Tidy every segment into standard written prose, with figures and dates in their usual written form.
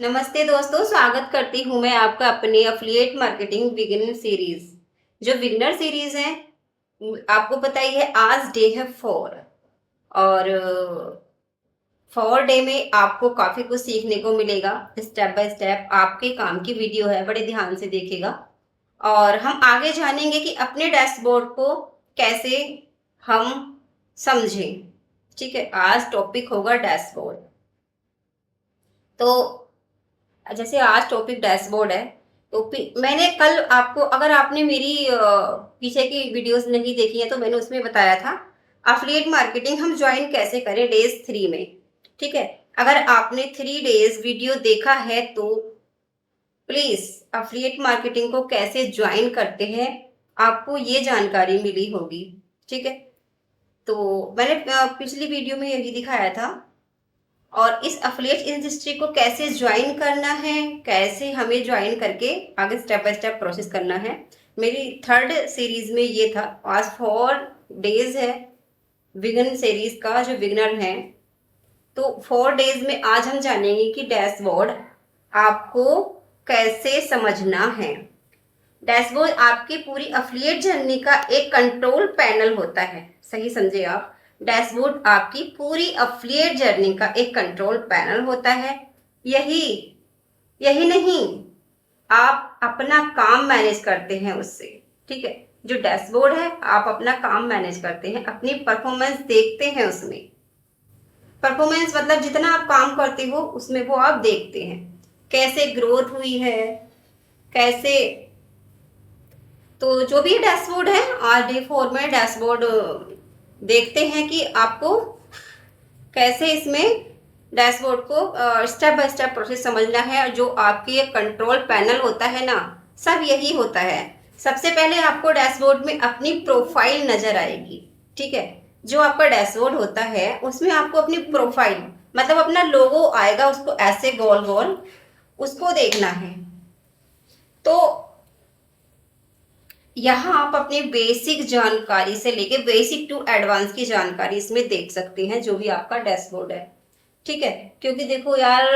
नमस्ते दोस्तों, स्वागत करती हूँ मैं आपका अपने अफिलिएट मार्केटिंग बिगिनर सीरीज। जो बिगिनर सीरीज है, आपको पता ही है आज डे है 4। और 4 डे में आपको काफी कुछ सीखने को मिलेगा। स्टेप बाय स्टेप आपके काम की वीडियो है, बड़े ध्यान से देखिएगा। और हम आगे जानेंगे कि अपने डैशबोर्ड को कैसे हम समझें। ठीक है, आज टॉपिक होगा डैशबोर्ड। तो जैसे आज टॉपिक डैशबोर्ड है, तो मैंने कल आपको, अगर आपने मेरी पीछे की वीडियोस नहीं देखी है तो मैंने उसमें बताया था अफिलिएट मार्केटिंग हम ज्वाइन कैसे करें डेज 3 में। ठीक है, अगर आपने 3 डेज वीडियो देखा है तो प्लीज अफिलिएट मार्केटिंग को कैसे ज्वाइन करते हैं आपको ये जानकारी मिली होगी। ठीक है, तो मैंने पिछली वीडियो में यही दिखाया था। और इस अफिलिएट इंडस्ट्री को कैसे ज्वाइन करना है, कैसे हमें ज्वाइन करके आगे स्टेप बाय स्टेप प्रोसेस करना है, मेरी 3rd सीरीज में ये था। आज 4 डेज है बिगिन सीरीज का, जो बिगिनर हैं। तो 4 डेज में आज हम जानेंगे कि डैशबोर्ड आपको कैसे समझना है। डैशबोर्ड आपकी पूरी अफिलिएट जर्नी का एक कंट्रोल पैनल होता है। सही समझे आप, डैशबोर्ड आपकी पूरी अफिलिएट जर्नी का एक कंट्रोल पैनल होता है। यही यही नहीं, आप अपना काम मैनेज करते हैं उससे। ठीक है, जो डैशबोर्ड है आप अपना काम मैनेज करते हैं, अपनी परफॉर्मेंस देखते हैं उसमें। परफॉर्मेंस मतलब जितना आप काम करते हो उसमें वो आप देखते हैं, कैसे ग्रोथ हुई है, कैसे। तो जो भी डैशबोर्ड है, आज डे 4 में डैशबोर्ड देखते हैं कि आपको कैसे इसमें डैशबोर्ड को स्टेप बाय स्टेप प्रोसेस समझना है। और जो आपकी कंट्रोल पैनल होता है ना, सब यही होता है। सबसे पहले आपको डैशबोर्ड में अपनी प्रोफाइल नजर आएगी। ठीक है, जो आपका डैशबोर्ड होता है उसमें आपको अपनी प्रोफाइल मतलब अपना लोगो आएगा, उसको ऐसे गोल गोल उसको देखना है। तो यहाँ आप अपनी बेसिक जानकारी से लेके बेसिक टू एडवांस की जानकारी इसमें देख सकते हैं, जो भी आपका डैशबोर्ड है। ठीक है, क्योंकि देखो यार,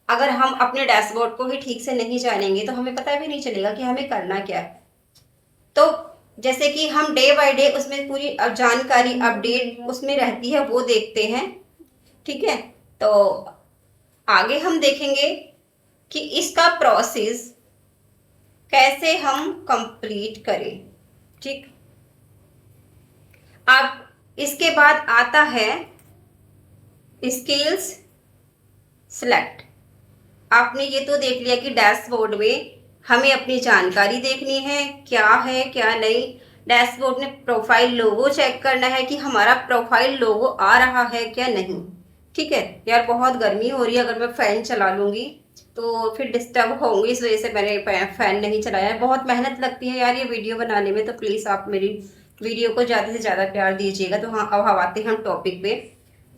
अगर हम अपने डैशबोर्ड को ही ठीक से नहीं जानेंगे तो हमें पता भी नहीं चलेगा कि हमें करना क्या है। तो जैसे कि हम डे बाय डे उसमें पूरी जानकारी अपडेट उसमें रहती है, वो देखते हैं। ठीक है, तो आगे हम देखेंगे कि इसका प्रोसेस कैसे हम कंप्लीट करें। ठीक, अब इसके बाद आता है स्किल्स सिलेक्ट। आपने ये तो देख लिया कि डैशबोर्ड में हमें अपनी जानकारी देखनी है, क्या है क्या नहीं। डैशबोर्ड में प्रोफाइल लोगो चेक करना है कि हमारा प्रोफाइल लोगो आ रहा है क्या नहीं। ठीक है यार, बहुत गर्मी हो रही है, अगर मैं फैन चला लूंगी तो फिर डिस्टर्ब होंगी, इस वजह से मैंने फैन नहीं चलाया है। बहुत मेहनत लगती है यार ये वीडियो बनाने में, तो प्लीज़ आप मेरी वीडियो को ज़्यादा से ज़्यादा प्यार दीजिएगा। तो हाँ, अब आते हैं हम टॉपिक पे।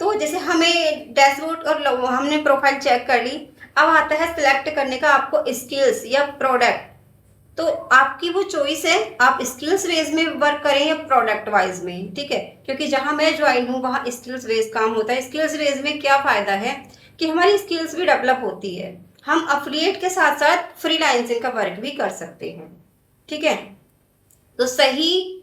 तो जैसे हमें डैशबोर्ड और हमने प्रोफाइल चेक कर ली, अब आता है सिलेक्ट करने का आपको स्किल्स या प्रोडक्ट। तो आपकी वो चॉइस है, आप स्किल्स बेस में वर्क करें या प्रोडक्ट वाइज में। ठीक है, क्योंकि जहां मैं ज्वाइन हूँ वहां स्किल्स बेस काम होता है। स्किल्स बेस में क्या फायदा है कि हमारी स्किल्स भी डेवलप होती है, हम अफिलिएट के साथ साथ फ्रीलांसिंग का वर्क भी कर सकते हैं। ठीक है, तो सही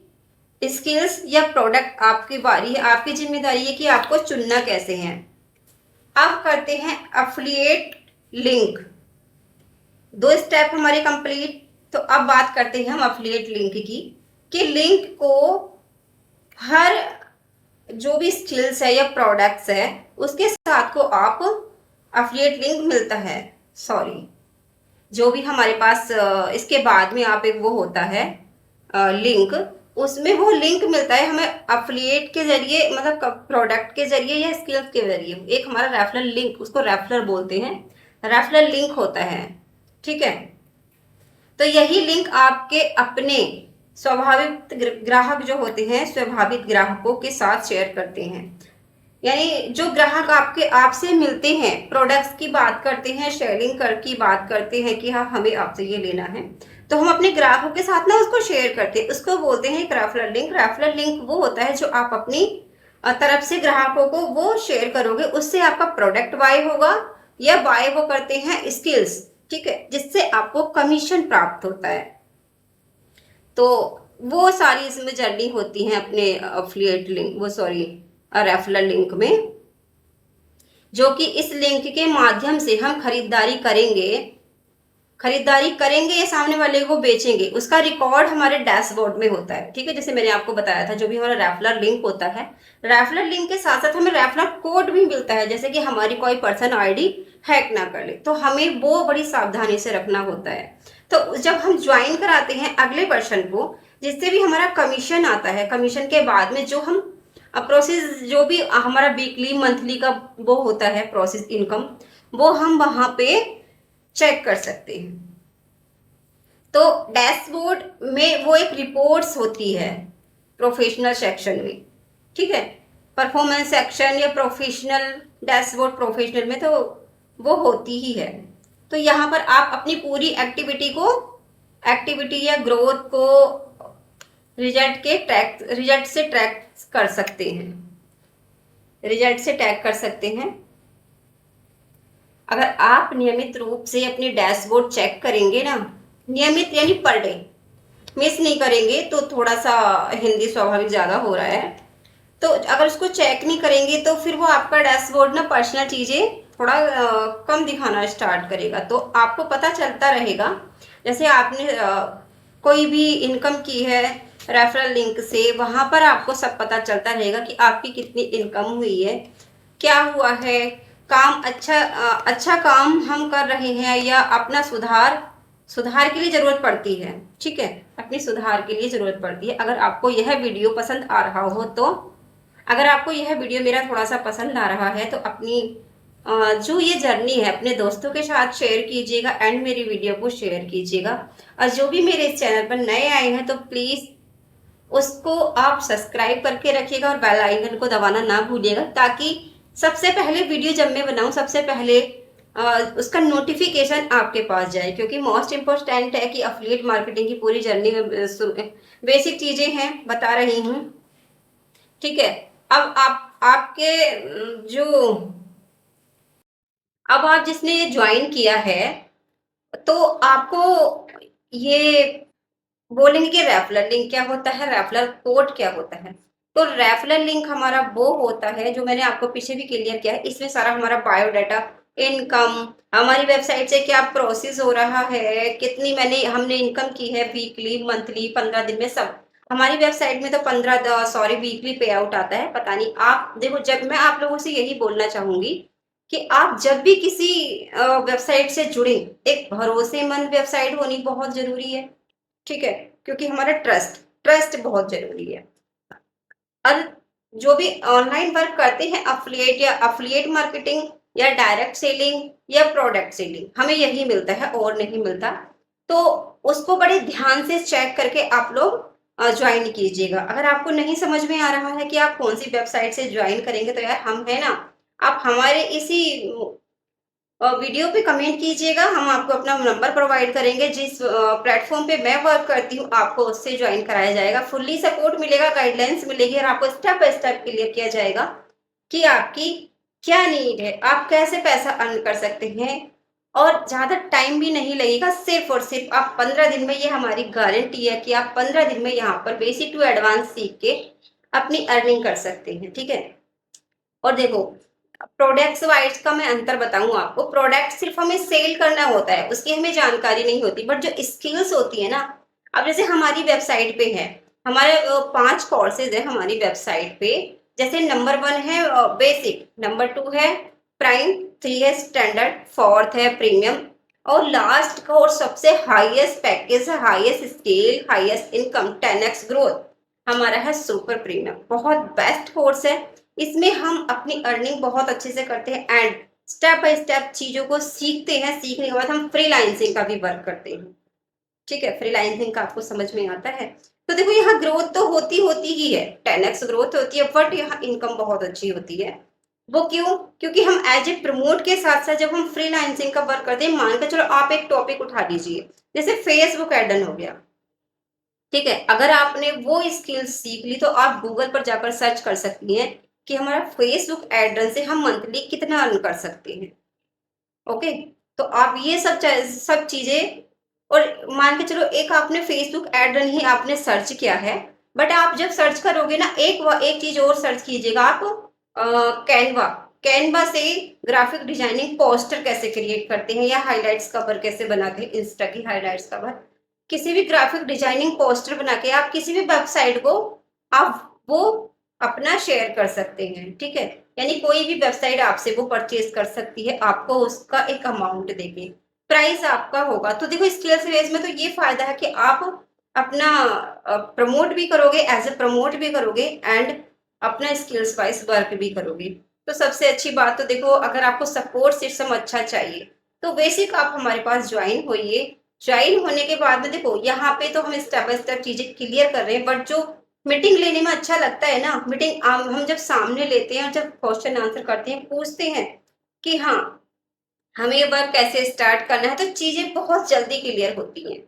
स्किल्स या प्रोडक्ट आपकी बारी है, आपकी जिम्मेदारी है कि आपको चुनना कैसे है। अब करते हैं अफिलिएट लिंक। 2 स्टेप हमारे कंप्लीट। तो अब बात करते हैं हम अफिलिएट लिंक की, कि लिंक को हर जो भी स्किल्स है या प्रोडक्ट्स है उसके साथ को आप अफिलिएट लिंक मिलता है। सॉरी, जो भी हमारे पास इसके बाद में आप एक वो होता है लिंक, उसमें वो लिंक मिलता है हमें अफिलिएट के जरिए, मतलब प्रोडक्ट के जरिए या स्किल्स के जरिए। एक हमारा रेफरल लिंक, उसको रेफरल बोलते हैं, रेफरल लिंक होता है। ठीक है, तो यही लिंक आपके अपने स्वाभाविक ग्राहक जो होते हैं, स्वाभाविक ग्राहकों के साथ शेयर करते हैं। यानी जो ग्राहक आपके आपसे मिलते हैं, प्रोडक्ट्स की बात करते हैं, शेयरिंग कर की बात करते हैं कि हाँ हमें आपसे ये लेना है, तो हम अपने ग्राहकों के साथ ना उसको शेयर करते हैं, उसको बोलते हैं एक रेफरल लिंक। रेफरल लिंक वो होता है जो आप अपनी तरफ से ग्राहकों को वो शेयर करोगे, उससे आपका प्रोडक्ट बाय होगा या बाय वो करते हैं स्किल्स, ठीक है, जिससे आपको कमीशन प्राप्त होता है। तो वो सारी इसमें जर्नी होती है अपने अफिलिएट लिंक, वो सॉरी रेफरल लिंक में, जो कि इस लिंक के माध्यम से हम खरीदारी करेंगे या सामने वाले को बेचेंगे, उसका रिकॉर्ड हमारे डैशबोर्ड में होता है, ठीक है। जैसे मैंने आपको बताया था, जो भी हमारा रेफरल लिंक होता है, रेफरल लिंक के साथ साथ हमें रेफरल कोड भी मिलता है, जैसे कि हमारी कोई पर्सन आईडी हैक ना कर ले, तो हमें वो बड़ी सावधानी से रखना होता है। तो जब हम ज्वाइन कराते हैं अगले पर्सन को, जिससे भी हमारा कमीशन आता है, कमीशन के बाद में जो हम प्रोसेस, जो भी हमारा वीकली मंथली का वो होता है प्रोसेस इनकम, वो हम वहां पे चेक कर सकते हैं। तो डैशबोर्ड में वो एक रिपोर्ट्स होती है प्रोफेशनल सेक्शन में, ठीक है। परफॉर्मेंस सेक्शन या प्रोफेशनल डैशबोर्ड प्रोफेशनल में तो वो होती ही है। तो यहाँ पर आप अपनी पूरी एक्टिविटी या ग्रोथ को रिजल्ट से ट्रैक कर सकते हैं, रिजल्ट से टैग कर सकते हैं। अगर आप नियमित रूप से अपनी डैशबोर्ड चेक करेंगे ना, नियमित यानी पर डे, मिस नहीं करेंगे, तो थोड़ा सा हिंदी स्वाभाविक ज़्यादा हो रहा है, तो अगर उसको चेक नहीं करेंगे तो फिर वो आपका डैशबोर्ड ना पर्सनल चीज़ें थोड़ा कम दिखाना स्टार्ट करेगा। तो आपको पता चलता रहेगा, जैसे आपने कोई भी इनकम की है रेफरल लिंक से, वहाँ पर आपको सब पता चलता रहेगा कि आपकी कितनी इनकम हुई है, क्या हुआ है, काम अच्छा काम हम कर रहे हैं या अपना सुधार के लिए ज़रूरत पड़ती है, ठीक है, अपनी सुधार के लिए ज़रूरत पड़ती है। अगर आपको यह वीडियो पसंद आ रहा हो तो, अगर आपको यह वीडियो मेरा थोड़ा सा पसंद आ रहा है तो अपनी जो ये जर्नी है अपने दोस्तों के साथ शेयर कीजिएगा एंड मेरी वीडियो को शेयर कीजिएगा। और जो भी मेरे इस चैनल पर नए आए हैं तो प्लीज़ उसको आप सब्सक्राइब करके रखिएगा और बेल आइकन को दबाना ना भूलिएगा, ताकि सबसे पहले वीडियो जब मैं बनाऊं सबसे पहले उसका नोटिफिकेशन आपके पास जाए। क्योंकि मोस्ट इम्पोर्टेंट है कि अफिलिएट मार्केटिंग की पूरी जर्नी में बेसिक चीज़ें हैं बता रही हूँ, ठीक है। अब आपके जो अब आप जिसने ज्वाइन किया है, तो आपको ये बोलेंगे कि रेफरल लिंक क्या होता है, रेफरल कोड क्या होता है। तो रेफरल लिंक हमारा वो होता है जो मैंने आपको पीछे भी क्लियर किया है, इसमें सारा हमारा बायोडाटा, इनकम, हमारी वेबसाइट से क्या प्रोसेस हो रहा है, कितनी हमने इनकम की है, वीकली, मंथली, 15 दिन में, सब हमारी वेबसाइट में। तो 15 सॉरी वीकली पे आउट आता है, पता नहीं आप देखो, जब मैं आप लोगों से यही बोलना चाहूंगी कि आप जब भी किसी वेबसाइट से जुड़े, एक भरोसेमंद वेबसाइट होनी बहुत जरूरी है, ठीक है, क्योंकि हमारा ट्रस्ट बहुत जरूरी है। और जो भी ऑनलाइन वर्क करते हैं, अफिलिएट मार्केटिंग या डायरेक्ट सेलिंग या प्रोडक्ट सेलिंग, हमें यही मिलता है और नहीं मिलता। तो उसको बड़े ध्यान से चेक करके आप लोग ज्वाइन कीजिएगा। अगर आपको नहीं समझ में आ रहा है कि आप कौन सी वेबसाइट से ज्वाइन करेंगे, तो यार हम है ना, आप हमारे इसी वीडियो पे कमेंट कीजिएगा, हम आपको अपना नंबर प्रोवाइड करेंगे। जिस प्लेटफॉर्म पे मैं वर्क करती हूँ आपको उससे ज्वाइन कराया जाएगा, फुल्ली सपोर्ट मिलेगा, गाइडलाइंस मिलेगी और आपको स्टेप बाय स्टेप क्लियर किया जाएगा कि आपकी क्या नीड है, आप कैसे पैसा अर्न कर सकते हैं। और ज़्यादा टाइम भी नहीं लगेगा, सिर्फ और सिर्फ आप 15 दिन में, ये हमारी गारंटी है कि आप 15 दिन में यहाँ पर बेसिक टू एडवांस सीख के अपनी अर्निंग कर सकते हैं, ठीक है। और देखो, प्रोडक्ट्स वाइज का मैं अंतर बताऊं आपको, प्रोडक्ट सिर्फ हमें सेल करना होता है, उसकी हमें जानकारी नहीं होती, बट जो स्किल्स होती है ना, अब जैसे हमारी वेबसाइट पे है, हमारे 5 कोर्सेज है हमारी वेबसाइट पे। जैसे नंबर 1 है बेसिक, नंबर 2 है प्राइम, 3 है स्टैंडर्ड, 4th है प्रीमियम, और लास्ट कोर्स सबसे हाईएस्ट पैकेज है, highest scale, highest income, 10x growth, हमारा है सुपर प्रीमियम। बहुत बेस्ट कोर्स है, इसमें हम अपनी अर्निंग बहुत अच्छे से करते हैं एंड स्टेप बाय स्टेप चीजों को सीखते हैं। सीखने के बाद हम फ्रीलांसिंग का भी वर्क करते हैं, ठीक है। फ्रीलांसिंग का आपको समझ में आता है। तो देखो, यहाँ ग्रोथ तो होती ही है, 10x ग्रोथ होती है, बट यहाँ इनकम बहुत अच्छी होती है। वो क्यों? क्योंकि हम एज ए प्रमोट के साथ साथ जब हम फ्रीलांसिंग का वर्क करते हैं, मान कर चलो आप एक टॉपिक उठा लीजिए, जैसे फेसबुक एडन हो गया, ठीक है। अगर आपने वो स्किल्स सीख ली तो आप गूगल पर जाकर सर्च कर सकती हैं कि हमारा फेसबुक एड्रेस से हम मंथली कितना अर्न कर सकते हैं, ओके, तो आप ये सब चीजें, और मान के चलो एक आपने फेसबुक एड नहीं आपने सर्च किया है, बट आप जब सर्च करोगे ना, एक चीज और सर्च कीजिएगा आप, कैनवा। कैनवा से ग्राफिक डिजाइनिंग पोस्टर कैसे क्रिएट करते हैं, या हाइलाइट्स कवर कैसे बनाते हैं, इंस्टा की हाइलाइट्स कवर, किसी भी ग्राफिक डिजाइनिंग पोस्टर बना के आप किसी भी वेबसाइट को आप वो अपना शेयर कर सकते हैं, ठीक है। यानी कोई भी वेबसाइट आपसे वो परचेज कर सकती है, आपको उसका एक अमाउंट देके, प्राइस आपका होगा। तो देखो स्किल्स बेस में तो ये फायदा है कि आप अपना प्रमोट भी करोगे, एज ए प्रमोट भी करोगे, एंड अपना स्किल्स वाइज वर्क भी करोगे। तो सबसे अच्छी बात तो देखो, अगर आपको सपोर्ट सिस्टम अच्छा चाहिए तो बेसिक आप हमारे पास ज्वाइन होइए। ज्वाइन होने के बाद में देखो यहाँ पे तो हम स्टेप बाय स्टेप चीजें क्लियर कर रहे हैं, बट जो मीटिंग लेने में अच्छा लगता है ना, मीटिंग हम जब सामने लेते हैं और जब क्वेश्चन आंसर करते हैं, पूछते हैं कि हाँ हमें ये वर्क कैसे स्टार्ट करना है, तो चीजें बहुत जल्दी क्लियर होती हैं।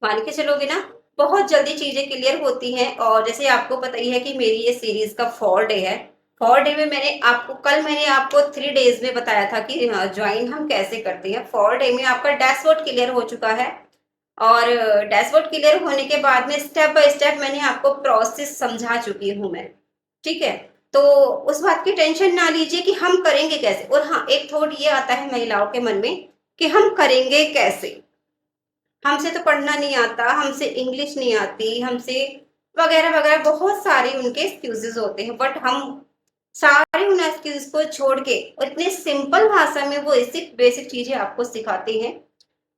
मान के चलोगे ना, बहुत जल्दी चीजें क्लियर होती हैं। और जैसे आपको पता ही है कि मेरी ये सीरीज का 4 डे है। 4 डे में मैंने आपको 3 डेज में बताया था कि ज्वाइन हम कैसे करते हैं। 4 डे में आपका डैशबोर्ड क्लियर हो चुका है, और डैशबोर्ड क्लियर होने के बाद में स्टेप बाय स्टेप मैंने आपको प्रोसेस समझा चुकी हूँ मैं, ठीक है। तो उस बात की टेंशन ना लीजिए कि हम करेंगे कैसे। और हाँ, एक थॉट ये आता है महिलाओं के मन में कि हम करेंगे कैसे, हमसे तो पढ़ना नहीं आता, हमसे इंग्लिश नहीं आती, हमसे वगैरह वगैरह बहुत सारे उनके एक्सक्यूजेस होते हैं। बट हम सारे उन एक्सक्यूज को छोड़ के और इतने सिंपल भाषा में वो बेसिक बेसिक चीजें आपको सिखाते हैं।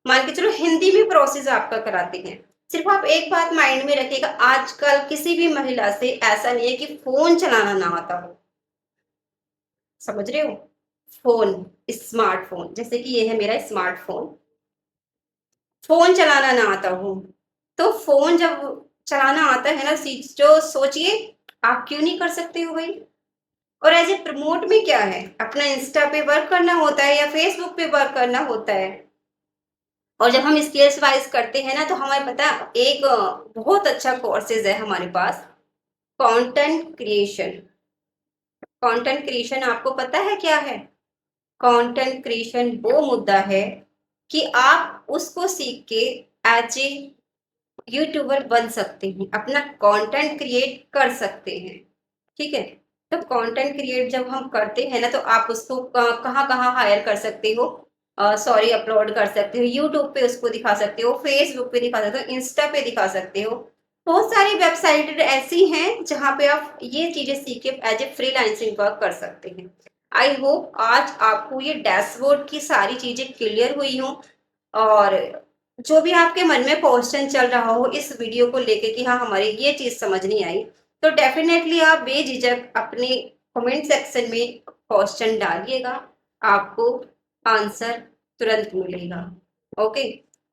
मान के चलो हिंदी में प्रोसेस आपका कराते हैं। सिर्फ आप एक बात माइंड में रखिएगा, आजकल किसी भी महिला से ऐसा नहीं है कि फोन चलाना ना आता हो। समझ रहे हो? फोन, स्मार्टफोन, जैसे कि ये है मेरा स्मार्टफोन, फोन चलाना ना आता हो। तो फोन जब चलाना आता है ना, जो सोचिए आप क्यों नहीं कर सकते हो भाई। और एज ए प्रमोट में क्या है, अपना इंस्टा पे वर्क करना होता है या फेसबुक पे वर्क करना होता है। और जब हम स्किल्स वाइज करते हैं ना, तो हमें पता है एक बहुत अच्छा कोर्सेज है हमारे पास, कंटेंट क्रिएशन। कंटेंट क्रिएशन आपको पता है क्या है? कंटेंट क्रिएशन वो मुद्दा है कि आप उसको सीख के एज ए यूट्यूबर बन सकते हैं, अपना कंटेंट क्रिएट कर सकते हैं, ठीक है। तो कंटेंट क्रिएट जब हम करते हैं ना, तो आप उसको कहाँ कहाँ हायर कर सकते हो, सॉरी अपलोड कर सकते हो, यूट्यूब पे उसको दिखा सकते हो, फेसबुक पे दिखा सकते हो, इंस्टा पे दिखा सकते हो। बहुत सारी वेबसाइट ऐसी हैं जहाँ पे आप ये चीजें सीख के एज ए फ्रीलांसिंग वर्क कर सकते हैं। आई होप आज आपको ये डैशबोर्ड की सारी चीजें क्लियर हुई हों, और जो भी आपके मन में क्वेश्चन चल रहा हो इस वीडियो को लेके कि हाँ हमारी ये चीज समझ नहीं आई, तो डेफिनेटली आप बेझिझक अपने कमेंट सेक्शन में क्वेश्चन डालिएगा, आपको आंसर तुरंत मिलेगा। ओके।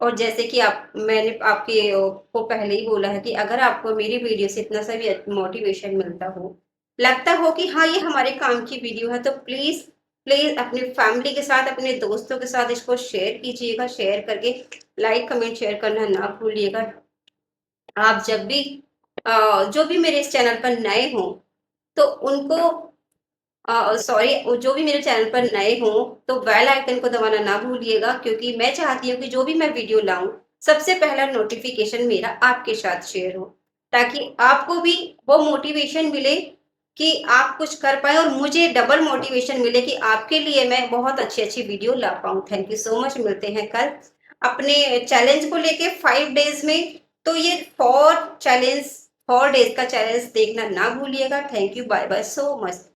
और जैसे कि आप मैंने आपके को पहले ही बोला है कि अगर आपको मेरी वीडियो से इतना सा भी मोटिवेशन मिलता हो, लगता हो कि हाँ ये हमारे काम की वीडियो है, तो प्लीज प्लीज अपनी फैमिली के साथ, अपने दोस्तों के साथ इसको शेयर कीजिएगा। शेयर करके लाइक कमेंट शेयर करना ना भूलिएगा। आप जब भी जो भी मेरे इस चैनल पर नए हों तो उनको, सॉरी, जो भी मेरे चैनल पर नए हों तो बेल आइकन को दबाना ना भूलिएगा, क्योंकि मैं चाहती हूँ कि जो भी मैं वीडियो लाऊं सबसे पहला नोटिफिकेशन मेरा आपके साथ शेयर हो, ताकि आपको भी वो मोटिवेशन मिले कि आप कुछ कर पाए, और मुझे डबल मोटिवेशन मिले कि आपके लिए मैं बहुत अच्छी अच्छी वीडियो ला पाऊँ। Thank you so much. मिलते हैं कल अपने चैलेंज को लेके 5 डेज में। तो ये 4 डेज का चैलेंज देखना ना भूलिएगा। Thank you, bye bye so much.